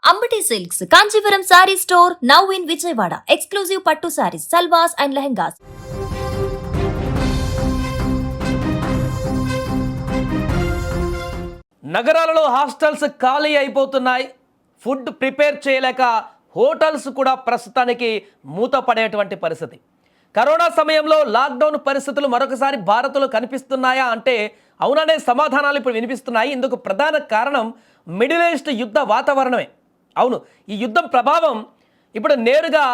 Ambati silks Kanchipuram sorry store now in Vijayawada. Exclusive పట్టు saris, సల్వాస్ and lehengas. నగరాలలో hostels ఖాళీ అయిపోతున్నాయి. ఫుడ్ ప్రిపేర్ చేయలేక హోటల్స్ కూడా ప్రస్తుతానికి మూతపడేటువంటి పరిస్థితి. కరోనా సమయంలో లాక్డౌన్ పరిస్థితులు మరొకసారి భారత్లో కనిపిస్తున్నాయా అంటే అవుననే సమాధానాలు ఇప్పుడు వినిపిస్తున్నాయి. ఇందుకు ప్రధాన కారణం మిడిల్ ఈస్ట్ యుద్ధ వాతావరణమే. అవును, ఈ యుద్ధం ప్రభావం ఇప్పుడు నేరుగా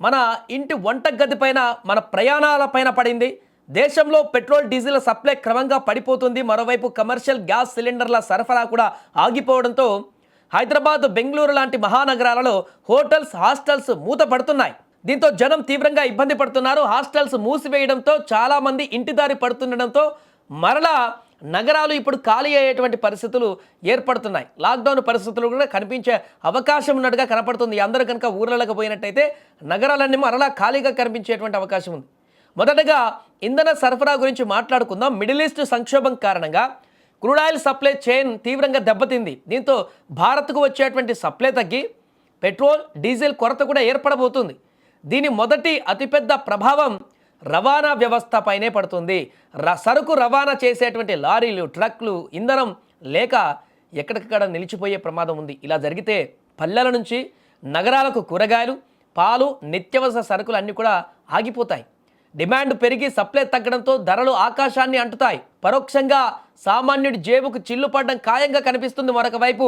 మన ఇంటి వంటగది పైన, మన ప్రయాణాల పైన పడింది. దేశంలో పెట్రోల్ డీజిల్ సప్లై క్రమంగా పడిపోతుంది. మరోవైపు కమర్షియల్ గ్యాస్ సిలిండర్ల సరఫరా కూడా ఆగిపోవడంతో హైదరాబాద్, బెంగళూరు లాంటి మహానగరాలలో హోటల్స్, హాస్టల్స్ మూతపడుతున్నాయి. దీంతో జనం తీవ్రంగా ఇబ్బంది పడుతున్నారు. హాస్టల్స్ మూసివేయడంతో చాలామంది ఇంటిదారి పడుతుండడంతో మరలా నగరాలు ఇప్పుడు ఖాళీ అయ్యేటువంటి పరిస్థితులు ఏర్పడుతున్నాయి. లాక్డౌన్ పరిస్థితులు కూడా కనిపించే అవకాశం ఉన్నట్టుగా కనపడుతుంది. అందరూ కనుక ఊర్లలోకి పోయినట్టయితే నగరాలన్నీ మరలా ఖాళీగా కనిపించేటువంటి అవకాశం ఉంది. మొదటగా ఇంధన సరఫరా గురించి మాట్లాడుకుందాం. మిడిల్ ఈస్ట్ సంక్షోభం కారణంగా క్రూడ్ ఆయిల్ సప్లై చైన్ తీవ్రంగా దెబ్బతింది. దీంతో భారత్కు వచ్చేటువంటి సప్లై తగ్గి పెట్రోల్, డీజిల్ కొరత కూడా ఏర్పడబోతుంది. దీని మొదటి అతిపెద్ద ప్రభావం రవాణా వ్యవస్థ పైనే పడుతుంది. సరుకు రవాణా చేసేటువంటి లారీలు, ట్రక్లు ఇంధనం లేక ఎక్కడికక్కడ నిలిచిపోయే ప్రమాదం ఉంది. ఇలా జరిగితే పల్లెల నుంచి నగరాలకు కూరగాయలు, పాలు, నిత్యావసర సరుకులు అన్నీ కూడా ఆగిపోతాయి. డిమాండ్ పెరిగి సప్లై తగ్గడంతో ధరలు ఆకాశాన్ని అంటుతాయి. పరోక్షంగా సామాన్యుడి జేబుకు చిల్లు పడడం ఖాయంగా కనిపిస్తుంది. మరొక వైపు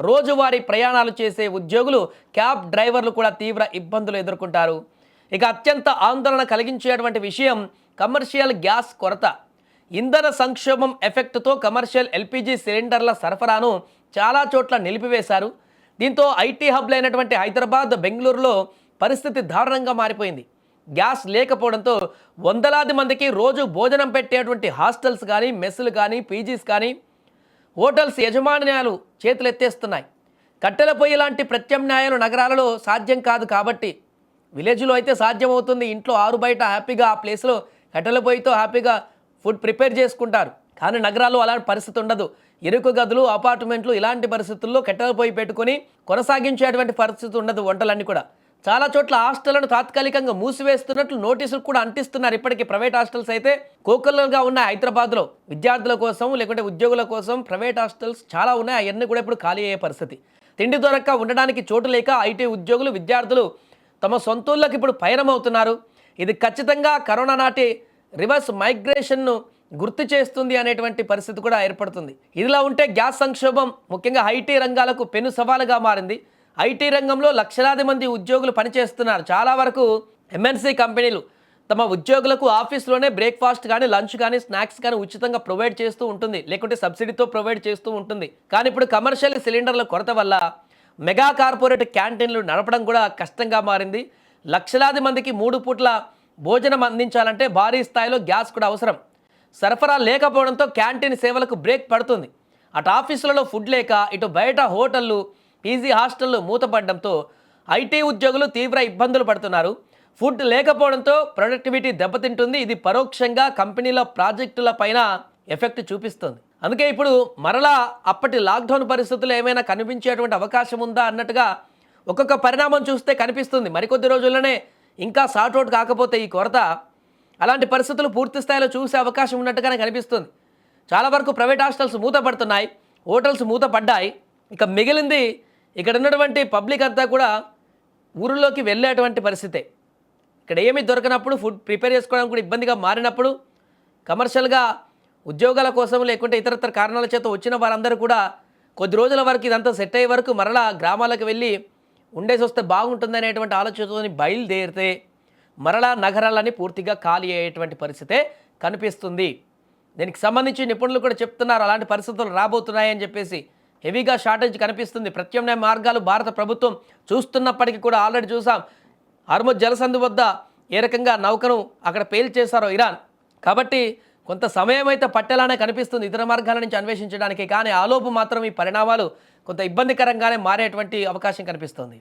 రోజువారీ ప్రయాణాలు చేసే ఉద్యోగులు, క్యాబ్ డ్రైవర్లు కూడా తీవ్ర ఇబ్బందులు ఎదుర్కొంటారు. ఇక అత్యంత ఆందోళన కలిగించేటువంటి విషయం కమర్షియల్ గ్యాస్ కొరత. ఇంధన సంక్షోభం ఎఫెక్ట్తో కమర్షియల్ ఎల్పిజి సిలిండర్ల సరఫరాను చాలా చోట్ల నిలిపివేశారు. దీంతో ఐటీ హబ్లైనటువంటి హైదరాబాద్, బెంగళూరులో పరిస్థితి దారుణంగా మారిపోయింది. గ్యాస్ లేకపోవడంతో వందలాది మందికి రోజు భోజనం పెట్టేటువంటి హాస్టల్స్ కానీ, మెస్సులు కానీ, పీజీస్ కానీ, హోటల్స్ యజమాన్యాలు చేతులెత్తేస్తున్నాయి. కట్టెల పొయ్యి లాంటి ప్రత్యామ్నాయాలు నగరాలలో సాధ్యం కాదు కాబట్టి విలేజ్లో అయితే సాధ్యమవుతుంది. ఇంట్లో ఆరు బయట హ్యాపీగా ఆ ప్లేస్లో కట్టెల పొయ్యితో హ్యాపీగా ఫుడ్ ప్రిపేర్ చేసుకుంటారు. కానీ నగరాల్లో అలాంటి పరిస్థితి ఉండదు. ఇరుకు గదులు, అపార్ట్మెంట్లు ఇలాంటి పరిస్థితుల్లో కట్టెల పొయ్యి పెట్టుకుని కొనసాగించేటువంటి పరిస్థితి ఉండదు వంటలన్నీ కూడా. చాలా చోట్ల హాస్టళ్లను తాత్కాలికంగా మూసివేస్తున్నట్లు నోటీసులు కూడా అంటిస్తున్నారు. ఇప్పటికీ ప్రైవేట్ హాస్టల్స్ అయితే కోకొల్లలుగా ఉన్నాయి. హైదరాబాద్లో విద్యార్థుల కోసం, లేకుంటే ఉద్యోగుల కోసం ప్రైవేట్ హాస్టల్స్ చాలా ఉన్నాయి. అవన్నీ కూడా ఇప్పుడు ఖాళీ అయ్యే పరిస్థితి. తిండి దొరక్క ఉండడానికి చోటు లేక ఐటీ ఉద్యోగులు, విద్యార్థులు తమ సొంతూళ్ళకి ఇప్పుడు పయనమవుతున్నారు. ఇది ఖచ్చితంగా కరోనా నాటి రివర్స్ మైగ్రేషన్ను గుర్తు చేస్తుంది అనేటువంటి పరిస్థితి కూడా ఏర్పడుతుంది. ఇదిలా ఉంటే గ్యాస్ సంక్షోభం ముఖ్యంగా ఐటీ రంగాలకు పెను సవాలుగా మారింది. ఐటీ రంగంలో లక్షలాది మంది ఉద్యోగులు పనిచేస్తున్నారు. చాలా వరకు ఎంఎన్సీ కంపెనీలు తమ ఉద్యోగులకు ఆఫీస్లోనే బ్రేక్ఫాస్ట్ కానీ, లంచ్ కానీ, స్నాక్స్ కానీ ఉచితంగా ప్రొవైడ్ చేస్తూ ఉంటుంది, లేకుంటే సబ్సిడీతో ప్రొవైడ్ చేస్తూ ఉంటుంది. కానీ ఇప్పుడు కమర్షియల్ సిలిండర్ల కొరత వల్ల మెగా కార్పొరేట్ క్యాంటీన్లు నడపడం కూడా కష్టంగా మారింది. లక్షలాది మందికి 3 పూట్ల భోజనం అందించాలంటే భారీ స్థాయిలో గ్యాస్ కూడా అవసరం. సరఫరా లేకపోవడంతో క్యాంటీన్ సేవలకు బ్రేక్ పడుతుంది. అటు ఆఫీసులలో ఫుడ్ లేక, ఇటు బయట హోటళ్ళు, పీజీ హాస్టళ్ళు మూతపడడంతో ఐటీ ఉద్యోగులు తీవ్ర ఇబ్బందులు పడుతున్నారు. ఫుడ్ లేకపోవడంతో ప్రొడక్టివిటీ దెబ్బతింటుంది. ఇది పరోక్షంగా కంపెనీల ప్రాజెక్టుల పైన ఎఫెక్ట్ చూపిస్తుంది. అందుకే ఇప్పుడు మరలా అప్పటి లాక్డౌన్ పరిస్థితులు ఏమైనా కనిపించేటువంటి అవకాశం ఉందా అన్నట్టుగా ఒక్కొక్క పరిణామం చూస్తే కనిపిస్తుంది. మరికొద్ది రోజుల్లోనే ఇంకా సార్ట్అవుట్ కాకపోతే ఈ కొరత, అలాంటి పరిస్థితులు పూర్తి స్థాయిలో చూసే అవకాశం ఉన్నట్టుగానే కనిపిస్తుంది. చాలా వరకు ప్రైవేట్ హాస్టల్స్ మూతపడుతున్నాయి, హోటల్స్ మూతపడ్డాయి. ఇక మిగిలింది ఇక్కడ ఉన్నటువంటి పబ్లిక్ అంతా కూడా ఊరిలోకి వెళ్ళేటువంటి పరిస్థితే. ఇక్కడ ఏమీ దొరకనప్పుడు, ఫుడ్ ప్రిపేర్ చేసుకోవడానికి కూడా ఇబ్బందిగా మారినప్పుడు కమర్షియల్గా ఉద్యోగాల కోసం, లేకుంటే ఇతరత్ర కారణాల చేత వచ్చిన వారందరూ కూడా కొద్ది రోజుల వరకు ఇదంతా సెట్ అయ్యే వరకు మరలా గ్రామాలకు వెళ్ళి ఉండేసి వస్తే బాగుంటుంది అనేటువంటి ఆలోచనతో బయలుదేరితే మరలా నగరాలన్నీ పూర్తిగా ఖాళీ అయ్యేటువంటి పరిస్థితే కనిపిస్తుంది. దీనికి సంబంధించి నిపుణులు కూడా చెప్తున్నారు అలాంటి పరిస్థితులు రాబోతున్నాయని చెప్పేసి. హెవీగా షార్టేజ్ కనిపిస్తుంది. ప్రత్యామ్నాయ మార్గాలు భారత ప్రభుత్వం చూస్తున్నప్పటికీ కూడా ఆల్రెడీ చూసాం హార్ముజ్ జలసంధి వద్ద ఏ రకంగా నౌకను అక్కడ పేల్చేశారో ఇరాన్. కాబట్టి కొంత సమయం అయితే పట్టేలానే కనిపిస్తుంది ఇతర మార్గాల నుంచి అన్వేషించడానికి. కానీ ఆలోపు మాత్రం ఈ పరిణామాలు కొంత ఇబ్బందికరంగానే మారేటువంటి అవకాశం కనిపిస్తుంది.